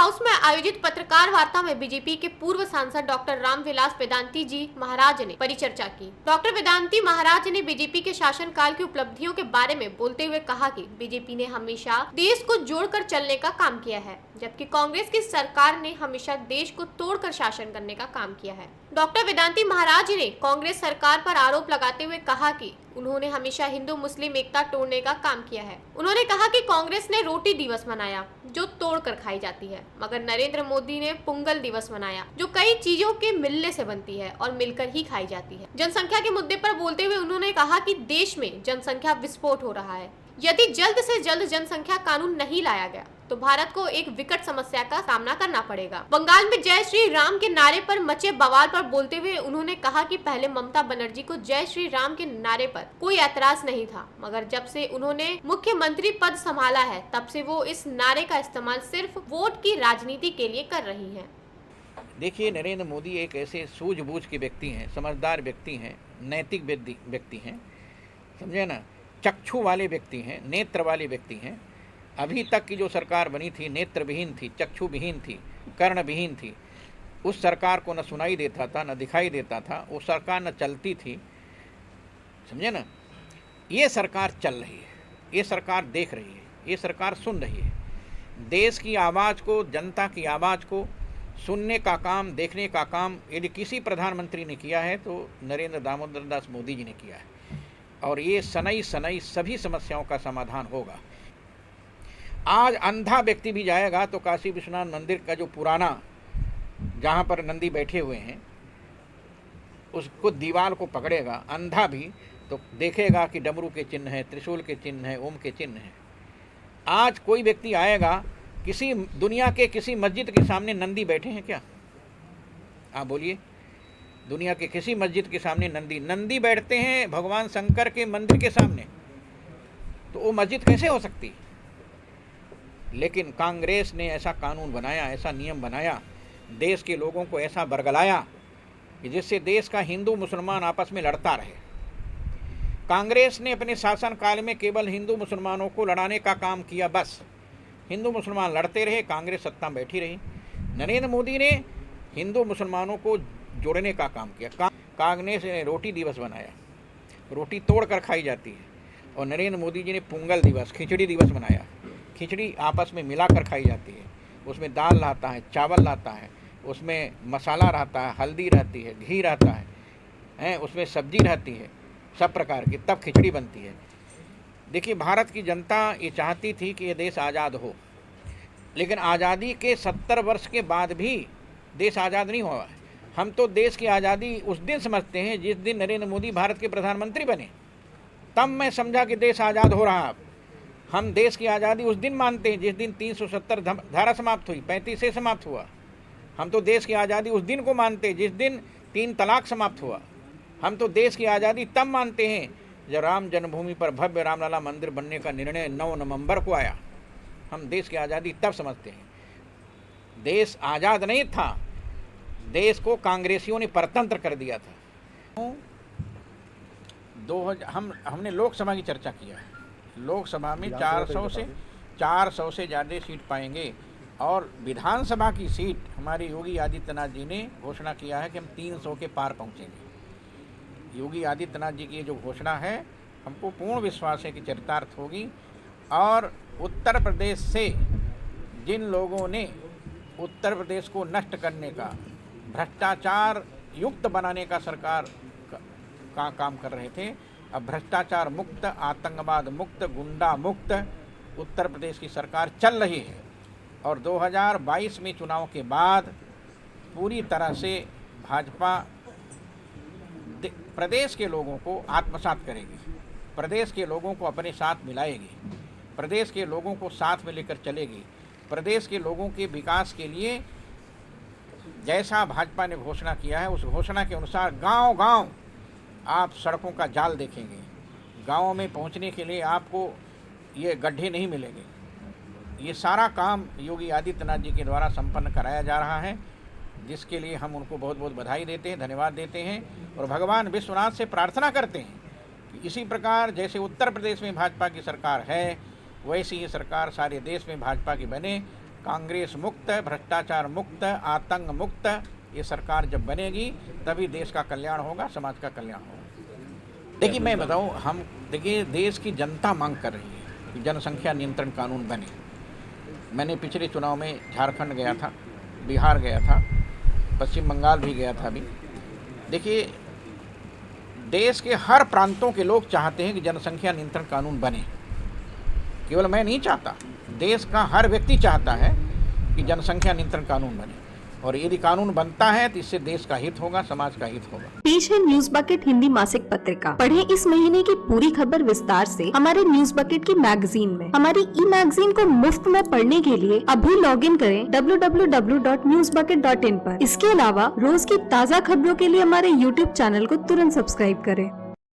House में आयोजित पत्रकार वार्ता में बीजेपी के पूर्व सांसद डॉक्टर रामविलास वेदांती जी महाराज ने परिचर्चा की। डॉक्टर वेदांती महाराज ने बीजेपी के शासनकाल की उपलब्धियों के बारे में बोलते हुए कहा कि बीजेपी ने हमेशा देश को जोड़कर चलने का काम किया है, जबकि कांग्रेस की सरकार ने हमेशा देश को तोड़कर शासन करने का काम किया है। डॉक्टर वेदांती महाराज ने कांग्रेस सरकार पर आरोप लगाते हुए कहा कि उन्होंने हमेशा हिंदू मुस्लिम एकता तोड़ने का काम किया है। उन्होंने कहा कि कांग्रेस ने रोटी दिवस मनाया जो तोड़कर खाई जाती है, मगर नरेंद्र मोदी ने पोंगल दिवस मनाया जो कई चीजों के मिलने से बनती है और मिलकर ही खाई जाती है। जनसंख्या के मुद्दे पर बोलते हुए उन्होंने कहा कि देश में जनसंख्या विस्फोट हो रहा है। यदि जल्द से जल्द जनसंख्या कानून नहीं लाया गया तो भारत को एक विकट समस्या का सामना करना पड़ेगा। बंगाल में जय श्री राम के नारे पर मचे बवाल पर बोलते हुए उन्होंने कहा कि पहले ममता बनर्जी को जय श्री राम के नारे पर कोई ऐतराज नहीं था, मगर जब से उन्होंने मुख्यमंत्री पद संभाला है तब से वो इस नारे का इस्तेमाल सिर्फ वोट की राजनीति के लिए कर रही है। देखिए, नरेंद्र मोदी एक ऐसे सूझबूझ के व्यक्ति हैं, समझदार व्यक्ति हैं, नैतिक व्यक्ति हैं, समझे ना, चक्षु वाले व्यक्ति हैं, नेत्र वाले व्यक्ति हैं। अभी तक की जो सरकार बनी थी नेत्र विहीन थी, चक्षु विहीन थी, कर्ण विहीन थी। उस सरकार को न सुनाई देता था, न दिखाई देता था, वो सरकार न चलती थी, समझे ना। ये सरकार चल रही है, ये सरकार देख रही है, ये सरकार सुन रही है। देश की आवाज़ को, जनता की आवाज़ को सुनने का काम, देखने का काम यदि किसी प्रधानमंत्री ने किया है तो नरेंद्र दामोदर दास मोदी जी ने किया है। और ये सनई सनई सभी समस्याओं का समाधान होगा। आज अंधा व्यक्ति भी जाएगा तो काशी विश्वनाथ मंदिर का जो पुराना, जहाँ पर नंदी बैठे हुए हैं, उसको दीवार को पकड़ेगा अंधा भी तो देखेगा कि डमरू के चिन्ह है, त्रिशूल के चिन्ह है, ओम के चिन्ह है। आज कोई व्यक्ति आएगा, किसी दुनिया के किसी मस्जिद के सामने नंदी बैठे हैं क्या? आप बोलिए, दुनिया के किसी मस्जिद के सामने नंदी बैठते हैं भगवान शंकर के मंदिर के सामने, तो वो मस्जिद कैसे हो सकती? लेकिन कांग्रेस ने ऐसा कानून बनाया, ऐसा नियम बनाया, देश के लोगों को ऐसा बरगलाया कि जिससे देश का हिंदू मुसलमान आपस में लड़ता रहे। कांग्रेस ने अपने शासनकाल में केवल हिंदू मुसलमानों को लड़ाने का काम किया, बस हिंदू मुसलमान लड़ते रहे, कांग्रेस सत्ता में बैठी रही। नरेंद्र मोदी ने हिंदू मुसलमानों को जोड़ने का काम किया। कांग्रेस ने रोटी दिवस बनाया, रोटी तोड़ कर खाई जाती है, और नरेंद्र मोदी जी ने पोंगल दिवस, खिचड़ी दिवस बनाया। खिचड़ी आपस में मिलाकर खाई जाती है, उसमें दाल रहता है, चावल रहता है, उसमें मसाला रहता है, हल्दी रहती है, घी रहता है, उसमें सब्जी रहती है, सब प्रकार की, तब खिचड़ी बनती है। देखिए, भारत की जनता ये चाहती थी कि ये देश आज़ाद हो, लेकिन आज़ादी के 70 वर्ष के बाद भी देश आज़ाद नहीं हुआ है। हम तो देश की आज़ादी उस दिन समझते हैं जिस दिन नरेंद्र मोदी भारत के प्रधानमंत्री बने, तब मैं समझा कि देश आज़ाद हो रहा है। हम देश की आज़ादी उस दिन मानते हैं जिस दिन 370 धारा समाप्त हुई, 35 से समाप्त हुआ। हम तो देश की आज़ादी उस दिन को मानते हैं जिस दिन 3 तलाक समाप्त हुआ। हम तो देश की आज़ादी तब मानते हैं जब राम जन्मभूमि पर भव्य रामलला मंदिर बनने का निर्णय 9 नवंबर को आया। हम देश की आज़ादी तब समझते हैं। देश आज़ाद नहीं था, देश को कांग्रेसियों ने परतंत्र कर दिया था। हमने लोकसभा की चर्चा किया है। लोकसभा में 400 से ज़्यादा सीट पाएंगे, और विधानसभा की सीट हमारे योगी आदित्यनाथ जी ने घोषणा किया है कि हम 300 के पार पहुंचेंगे। योगी आदित्यनाथ जी की ये जो घोषणा है, हमको पूर्ण विश्वास है कि चरितार्थ होगी। और उत्तर प्रदेश से जिन लोगों ने उत्तर प्रदेश को नष्ट करने का, भ्रष्टाचार युक्त बनाने का सरकार का काम कर रहे थे, अब भ्रष्टाचार मुक्त, आतंकवाद मुक्त, गुंडा मुक्त उत्तर प्रदेश की सरकार चल रही है। और 2022 में चुनाव के बाद पूरी तरह से भाजपा प्रदेश के लोगों को आत्मसात करेगी, प्रदेश के लोगों को अपने साथ मिलाएगी, प्रदेश के लोगों को साथ में लेकर चलेगी। प्रदेश के लोगों के विकास के लिए जैसा भाजपा ने घोषणा किया है, उस घोषणा के अनुसार गांव-गांव आप सड़कों का जाल देखेंगे। गाँव में पहुंचने के लिए आपको ये गड्ढे नहीं मिलेंगे। ये सारा काम योगी आदित्यनाथ जी के द्वारा संपन्न कराया जा रहा है, जिसके लिए हम उनको बहुत बहुत बधाई देते हैं, धन्यवाद देते हैं। और भगवान विश्वनाथ से प्रार्थना करते हैं कि इसी प्रकार जैसे उत्तर प्रदेश में भाजपा की सरकार है, वैसी ही सरकार सारे देश में भाजपा की बने, कांग्रेस मुक्त, भ्रष्टाचार मुक्त, आतंक मुक्त ये सरकार जब बनेगी तभी देश का कल्याण होगा, समाज का कल्याण होगा। देखिए मैं बताऊं, हम देखिए देश की जनता मांग कर रही है कि जनसंख्या नियंत्रण कानून बने। मैंने पिछले चुनाव में झारखंड गया था, बिहार गया था, पश्चिम बंगाल भी गया था अभी। देखिए देश के हर प्रांतों के लोग चाहते हैं कि जनसंख्या नियंत्रण कानून बने। केवल मैं नहीं चाहता, देश का हर व्यक्ति चाहता है कि जनसंख्या नियंत्रण कानून बने, और यदि कानून बनता है तो इससे देश का हित होगा, समाज का हित होगा। पेश है न्यूज बकेट हिंदी मासिक पत्रिका। पढ़ें इस महीने की पूरी खबर विस्तार से हमारे न्यूज बकेट की मैगजीन में। हमारी ई मैगजीन को मुफ्त में पढ़ने के लिए अभी लॉगिन करें www.newsbucket.in पर। इसके अलावा रोज की ताज़ा खबरों के लिए हमारे YouTube चैनल को तुरंत सब्सक्राइब करें।